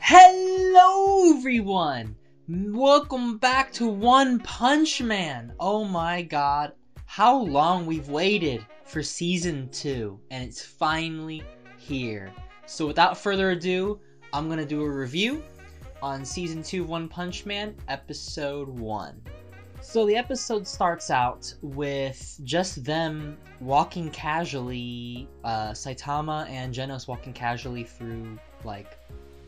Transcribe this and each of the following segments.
Hello everyone! Welcome back to One Punch Man! Oh my god, how long we've waited for Season 2, and it's finally here. So without further ado, I'm gonna do a review on Season 2 of One Punch Man, Episode 1. So the episode starts out with just them walking casually, Saitama and Janus walking casually through, like,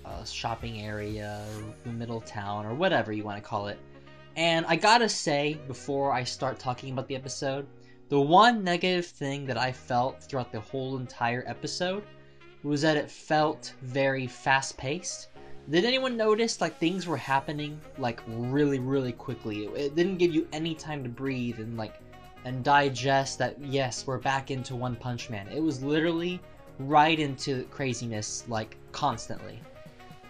a shopping area, the middle of town, or whatever you want to call it. And I gotta say, before I start talking about the episode, the one negative thing that I felt throughout the whole entire episode was that it felt very fast-paced. Did anyone notice, like, things were happening, like, really quickly? It didn't give you any time to breathe and digest that, yes, we're back into One Punch Man. It was literally right into craziness, like, constantly.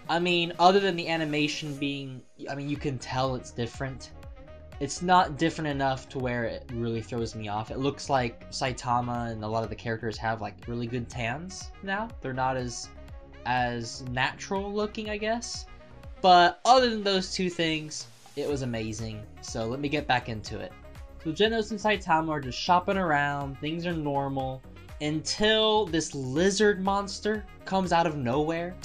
I mean, other than the animation being, you can tell it's different. It's not different enough to where it really throws me off. It looks like Saitama and a lot of the characters have, like, really good tans now. They're not as natural looking, I guess. But other than those two things, it was amazing. So let me get back into it. So Janus and Saitama are just shopping around, things are normal, until this lizard monster comes out of nowhere.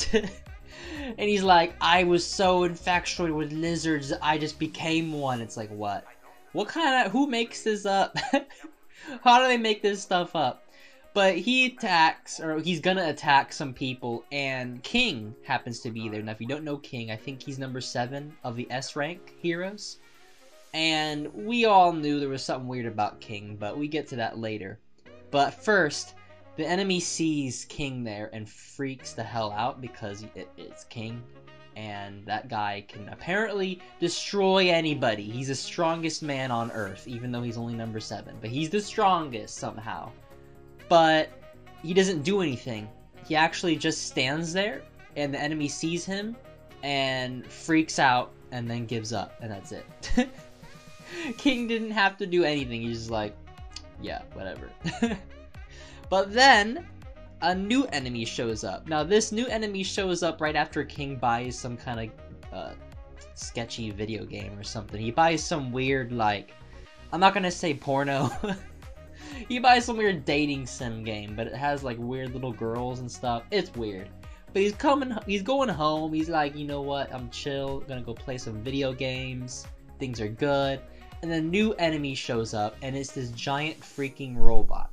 And he's like, I was so infatuated with lizards, I just became one. It's like, what? What kind of, who makes this up? How do they make this stuff up? But he attacks, or he's gonna attack some people, and King happens to be there. Now, if you don't know King, I think he's number 7 of the S rank heroes. And we all knew there was something weird about King, but we get to that later. But first, the enemy sees King there and freaks the hell out because it's King. And that guy can apparently destroy anybody. He's the strongest man on Earth, even though he's only number 7. But he's the strongest somehow. But he doesn't do anything. He actually just stands there, and the enemy sees him, and freaks out, and then gives up, and that's it. King didn't have to do anything, he's just like, yeah, whatever. But then, a new enemy shows up. Now, this new enemy shows up right after King buys some kind of sketchy video game or something. He buys some weird, like, I'm not gonna say porno. He buys some weird dating sim game, but it has like weird little girls and stuff. It's weird. But he's going home. He's like, you know what? I'm chill. Gonna go play some video games. Things are good. And then a new enemy shows up, and it's this giant freaking robot.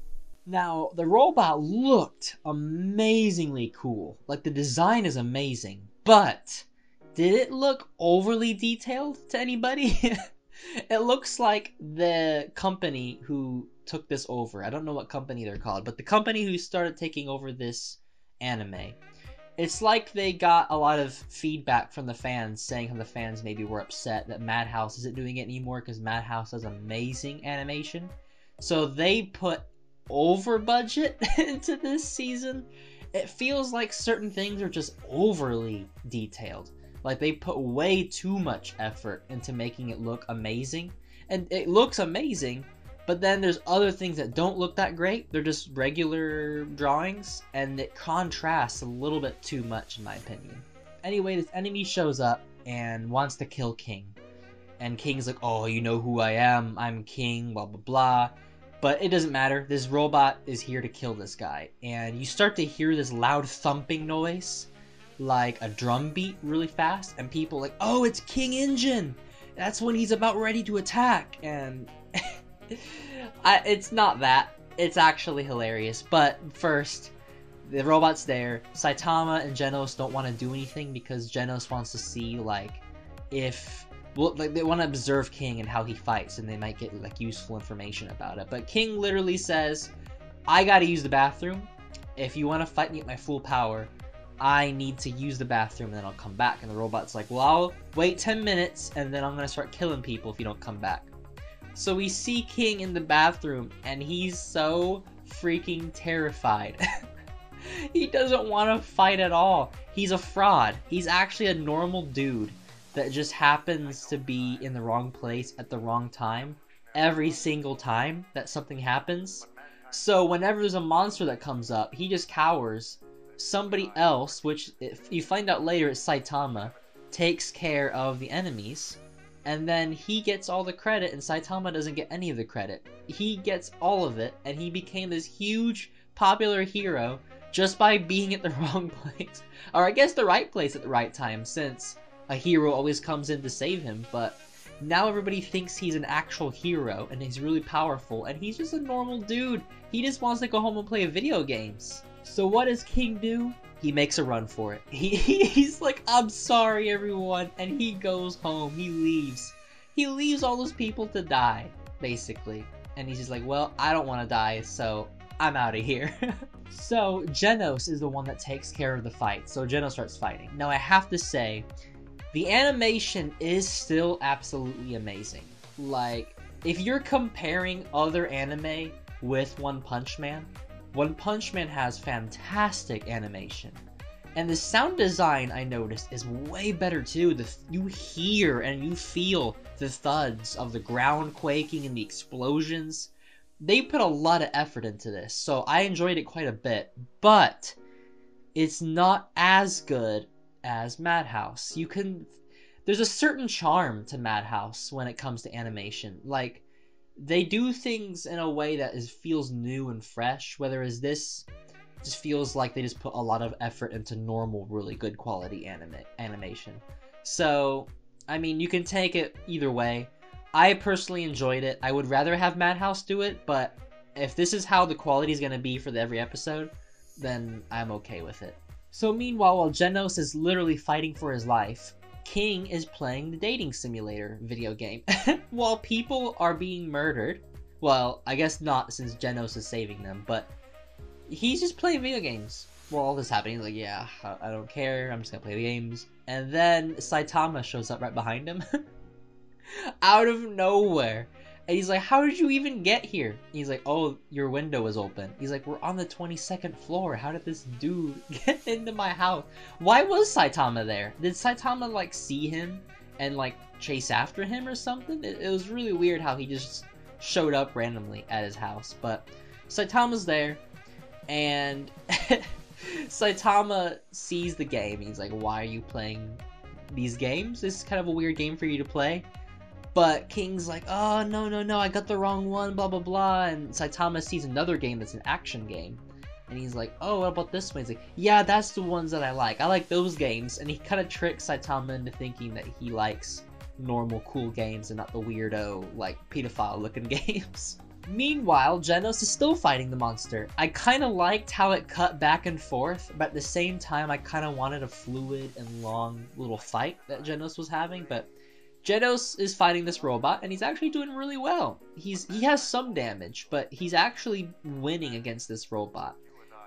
Now, the robot looked amazingly cool. Like, the design is amazing. But did it look overly detailed to anybody? It looks like the company who took this over, I don't know what company they're called, but the company who started taking over this anime, it's like they got a lot of feedback from the fans saying how the fans maybe were upset that Madhouse isn't doing it anymore because Madhouse has amazing animation. So they put over budget into this season. It feels like certain things are just overly detailed. Like, they put way too much effort into making it look amazing. And it looks amazing, but then there's other things that don't look that great. They're just regular drawings, and it contrasts a little bit too much, in my opinion. Anyway, this enemy shows up and wants to kill King. And King's like, oh, you know who I am. I'm King, blah, blah, blah. But it doesn't matter. This robot is here to kill this guy. And you start to hear this loud thumping noise, like a drum beat really fast, and people like, oh, it's King Engine! That's when he's about ready to attack, and it's not that. It's actually hilarious. But first, the robot's there. Saitama and Janus don't want to do anything because Janus wants to see, like, if... well, like, they want to observe King and how he fights, and they might get, like, useful information about it. But King literally says, I gotta use the bathroom. If you want to fight me at my full power, I need to use the bathroom and then I'll come back. And the robot's like, well, I'll wait 10 minutes and then I'm gonna start killing people if you don't come back. So we see King in the bathroom and he's so freaking terrified. He doesn't want to fight at all. He's a fraud. He's actually a normal dude that just happens to be in the wrong place at the wrong time every single time that something happens. So whenever there's a monster that comes up, he just cowers somebody else, which if you find out later it's Saitama, takes care of the enemies, and then he gets all the credit and Saitama doesn't get any of the credit. He gets all of it, and he became this huge popular hero just by being at the wrong place. Or I guess the right place at the right time, since a hero always comes in to save him, but now everybody thinks he's an actual hero and he's really powerful, and he's just a normal dude. He just wants to go home and play video games. So what does King do? He makes a run for it. He's like, I'm sorry everyone, and he goes home. He leaves. He leaves all those people to die, basically. And he's just like, well, I don't want to die, so I'm out of here. So Janus is the one that takes care of the fight. So Janus starts fighting. Now I have to say, the animation is still absolutely amazing. Like, if you're comparing other anime with One Punch Man, One Punch Man has fantastic animation. And the sound design, I noticed, is way better too. You hear and you feel the thuds of the ground quaking and the explosions. They put a lot of effort into this, so I enjoyed it quite a bit. But it's not as good as Madhouse. There's a certain charm to Madhouse when it comes to animation. Like, they do things in a way that feels new and fresh, whereas this just feels like they just put a lot of effort into normal, really good quality animation. So, I mean, you can take it either way. I personally enjoyed it. I would rather have Madhouse do it, but if this is how the quality is going to be for every episode, then I'm okay with it. So meanwhile, while Janus is literally fighting for his life, King is playing the dating simulator video game. While people are being murdered, well, I guess not since Janus is saving them, but he's just playing video games while all this is happening. He's like, yeah, I don't care, I'm just gonna play the games. And then Saitama shows up right behind him. Out of nowhere. And he's like, how did you even get here? And he's like, oh, your window was open. He's like, we're on the 22nd floor. How did this dude get into my house? Why was Saitama there? Did Saitama, like, see him and, like, chase after him or something? It was really weird how he just showed up randomly at his house. But Saitama's there, and Saitama sees the game. He's like, why are you playing these games? This is kind of a weird game for you to play. But King's like, oh, no, I got the wrong one, blah, blah, blah. And Saitama sees another game that's an action game. And he's like, oh, what about this one? He's like, yeah, that's the ones that I like. I like those games. And he kind of tricks Saitama into thinking that he likes normal, cool games and not the weirdo, like, pedophile-looking games. Meanwhile, Janus is still fighting the monster. I kind of liked how it cut back and forth, but at the same time, I kind of wanted a fluid and long little fight that Janus was having, but Janus is fighting this robot, and he's actually doing really well. He has some damage, but he's actually winning against this robot.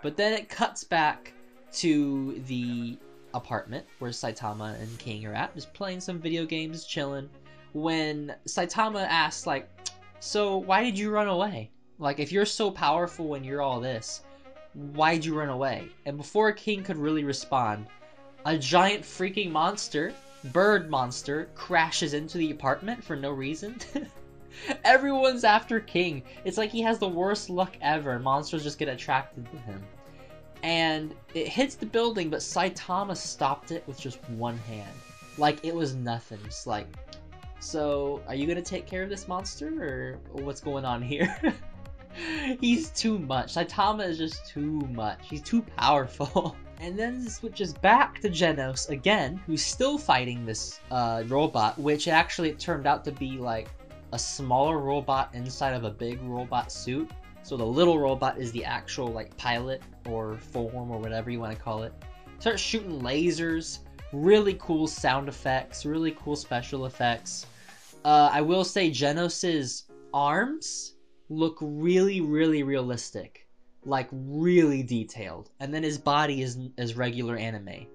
But then it cuts back to the apartment where Saitama and King are at, just playing some video games, chilling, when Saitama asks, like, so why did you run away? Like, if you're so powerful when you're all this, why'd you run away? And before King could really respond, a giant freaking monster, bird monster, crashes into the apartment for no reason. Everyone's after King. It's like he has the worst luck ever. Monsters just get attracted to him. And it hits the building, but Saitama stopped it with just one hand. Like it was nothing. Just like, so are you gonna take care of this monster, or what's going on here? He's too much. Saitama is just too much. He's too powerful. And then it switches back to Janus again, who's still fighting this robot, which actually it turned out to be like a smaller robot inside of a big robot suit. So the little robot is the actual like pilot or form or whatever you want to call it. Starts shooting lasers, really cool sound effects, really cool special effects. I will say Janus's arms look really, really realistic. Like really detailed, and then his body is regular anime,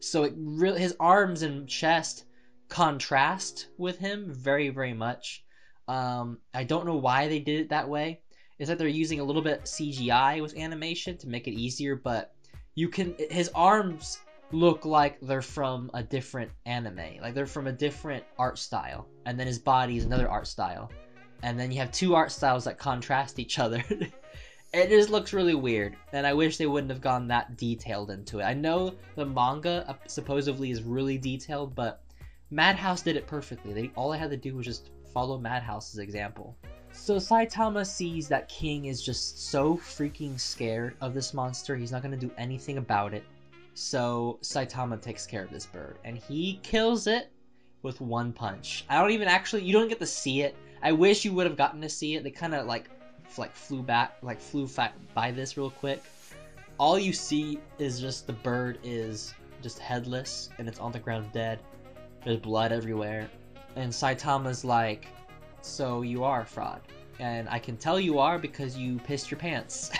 so his arms and chest contrast with him very, very much. I don't know why they did it that way. It's like they're using a little bit CGI with animation to make it easier, but his arms look like they're from a different anime, like they're from a different art style, and then his body is another art style, and then you have two art styles that contrast each other. It just looks really weird, and I wish they wouldn't have gone that detailed into it. I know the manga supposedly is really detailed, but Madhouse did it perfectly. All I had to do was just follow Madhouse's example. So Saitama sees that King is just so freaking scared of this monster, he's not going to do anything about it. So Saitama takes care of this bird, and he kills it with one punch. You don't get to see it. I wish you would have gotten to see it. They kind of flew by this real quick. All you see is just the bird is just headless and it's on the ground dead. There's blood everywhere, and Saitama's like, so you are a fraud, and I can tell you are because you pissed your pants.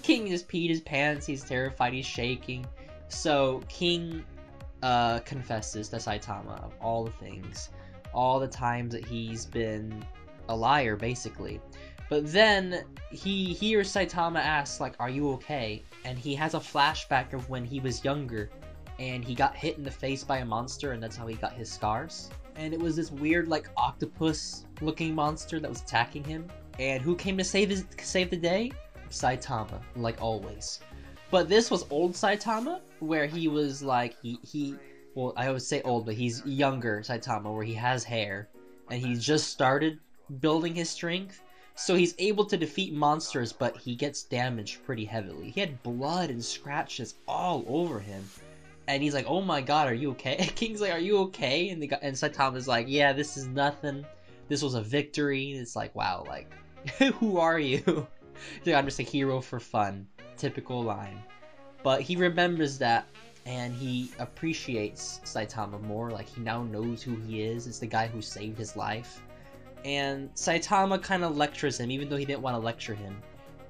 King just peed his pants. He's terrified. He's shaking. So King confesses to Saitama of all the things, all the times that he's been a liar, basically. But then he hears Saitama ask, like, are you okay? And he has a flashback of when he was younger and he got hit in the face by a monster, and that's how he got his scars. And it was this weird, like, octopus looking monster that was attacking him. And who came to save the day? Saitama, like always. But this was old Saitama, where he was like, well, I would say old, but he's younger Saitama, where he has hair, and he just started building his strength. So he's able to defeat monsters, but he gets damaged pretty heavily. He had blood and scratches all over him. And he's like, oh my god, are you okay? King's like, are you okay? And Saitama's like, yeah, this is nothing. This was a victory. It's like, wow, like, who are you? Like, I'm just a hero for fun. Typical line. But he remembers that, and he appreciates Saitama more. Like, he now knows who he is. It's the guy who saved his life. And Saitama kind of lectures him, even though he didn't want to lecture him.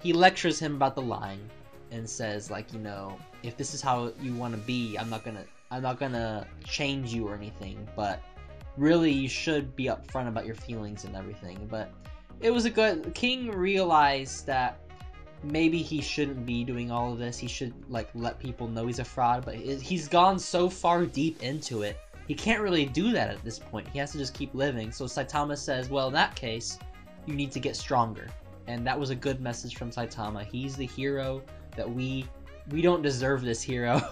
He lectures him about the lying, and says, like, you know, if this is how you want to be, I'm not gonna change you or anything, but really you should be upfront about your feelings and everything. But it was a good... King realized that maybe he shouldn't be doing all of this. He should, like, let people know he's a fraud, but he's gone so far deep into it, he can't really do that at this point. He has to just keep living. So Saitama says, well, in that case, you need to get stronger. And that was a good message from Saitama. He's the hero that we don't deserve this hero.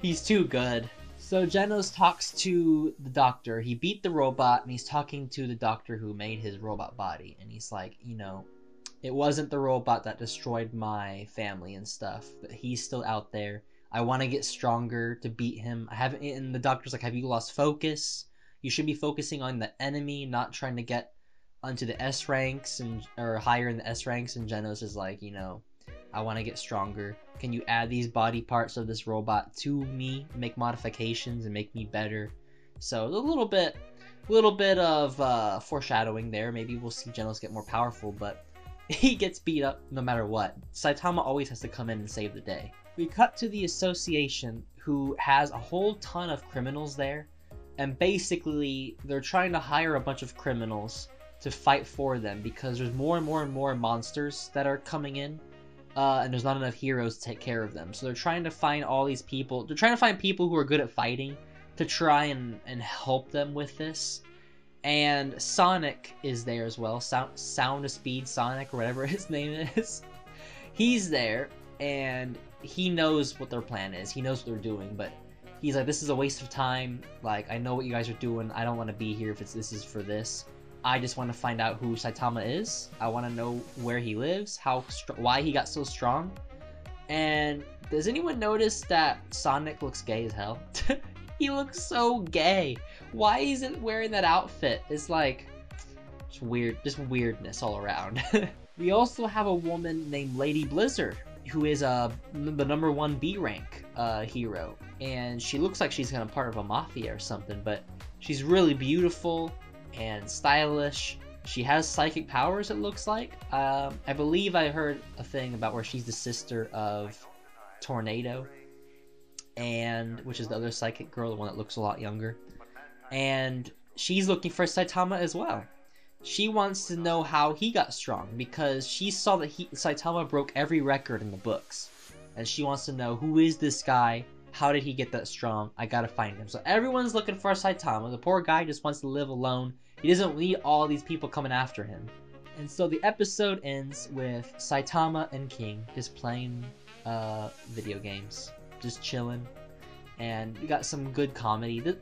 He's too good. So Janus talks to the doctor. He beat the robot, and he's talking to the doctor who made his robot body. And he's like, you know, it wasn't the robot that destroyed my family and stuff, but he's still out there. I want to get stronger to beat him. And the doctor's like, have you lost focus? You should be focusing on the enemy, not trying to get onto the S ranks or higher in the S ranks. And Janus is like, you know, I want to get stronger. Can you add these body parts of this robot to me, make modifications and make me better? So a little bit of foreshadowing there. Maybe we'll see Janus get more powerful, but he gets beat up no matter what. Saitama always has to come in and save the day. We cut to the association, who has a whole ton of criminals there, and basically they're trying to hire a bunch of criminals to fight for them because there's more and more monsters that are coming in, and there's not enough heroes to take care of them. So they're trying to find all these people. They're trying to find people who are good at fighting to try and help them with this. And Sonic is there as well. Sound of Speed Sonic, or whatever his name is. He's there, and he knows what their plan is. He knows what they're doing, but he's like, this is a waste of time. Like, I know what you guys are doing. I don't want to be here if this is for this. I just want to find out who Saitama is. I want to know where he lives, why he got so strong. And does anyone notice that Sonic looks gay as hell? He looks so gay. Why is it wearing that outfit? It's like, it's weird, just weirdness all around. We also have a woman named Lady Blizzard, who is the number 1 B rank hero, and she looks like she's kind of part of a mafia or something, but she's really beautiful and stylish. She has psychic powers, it looks like. I believe I heard a thing about where she's the sister of Tornado, and which is the other psychic girl, the one that looks a lot younger. And she's looking for Saitama as well. She wants to know how he got strong, because she saw that Saitama broke every record in the books. And she wants to know, who is this guy? How did he get that strong? I gotta find him. So everyone's looking for Saitama. The poor guy just wants to live alone. He doesn't need all these people coming after him. And so the episode ends with Saitama and King just playing video games, just chilling, and you got some good comedy. The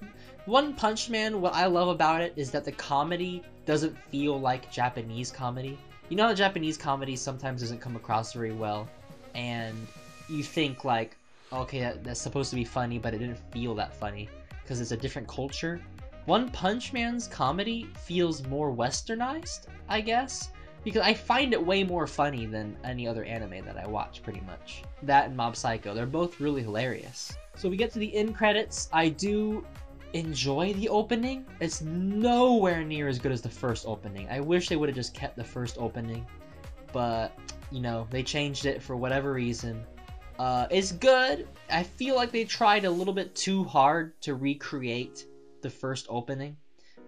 One Punch Man, what I love about it is that the comedy doesn't feel like Japanese comedy. You know how Japanese comedy sometimes doesn't come across very well, and you think like, okay, that's supposed to be funny, but it didn't feel that funny because it's a different culture. One Punch Man's comedy feels more westernized, I guess, because I find it way more funny than any other anime that I watch, pretty much. That and Mob Psycho, they're both really hilarious. So we get to the end credits. I do enjoy the opening. It's nowhere near as good as the first opening. I wish they would have just kept the first opening, but, you know, they changed it for whatever reason. It's good. I feel like they tried a little bit too hard to recreate the first opening,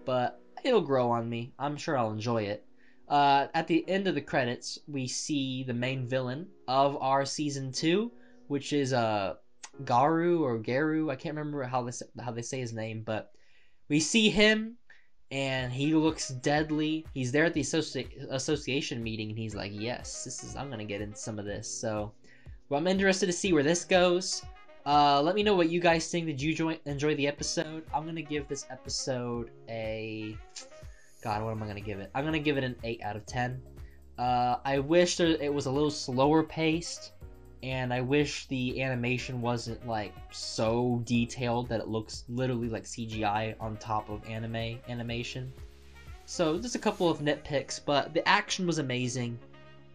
but it'll grow on me. I'm sure I'll enjoy it. At the end of the credits, we see the main villain of our season 2, which is Garu or Garu. I can't remember how they say his name, but we see him and he looks deadly. He's there at the association meeting and he's like, yes, I'm gonna get into some of this. So well, I'm interested to see where this goes. Let me know what you guys think. Did you enjoy the episode? I'm gonna give this episode a... God, what am I gonna give it? I'm gonna give it an 8 out of 10. I wish it was a little slower paced, and I wish the animation wasn't like so detailed that it looks literally like CGI on top of animation. So just a couple of nitpicks, but the action was amazing.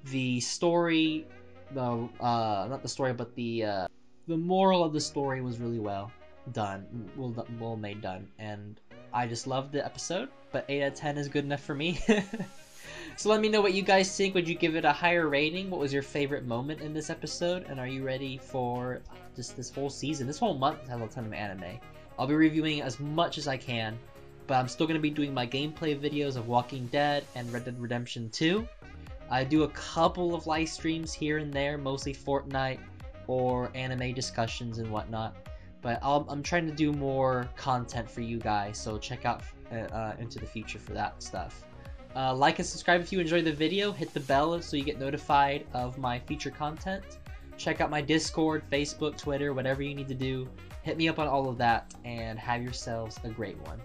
The story, not the story, but the moral of the story was really well made, and I just loved the episode, but 8 out of 10 is good enough for me. So let me know what you guys think. Would you give it a higher rating? What was your favorite moment in this episode? And are you ready for just this whole season? This whole month has a ton of anime. I'll be reviewing as much as I can, but I'm still going to be doing my gameplay videos of Walking Dead and Red Dead Redemption 2. I do a couple of live streams here and there, mostly Fortnite or anime discussions and whatnot. But I'm trying to do more content for you guys, so check out into the future for that stuff. Like and subscribe if you enjoyed the video. Hit the bell so you get notified of my future content. Check out my Discord, Facebook, Twitter, whatever you need to do. Hit me up on all of that, and have yourselves a great one.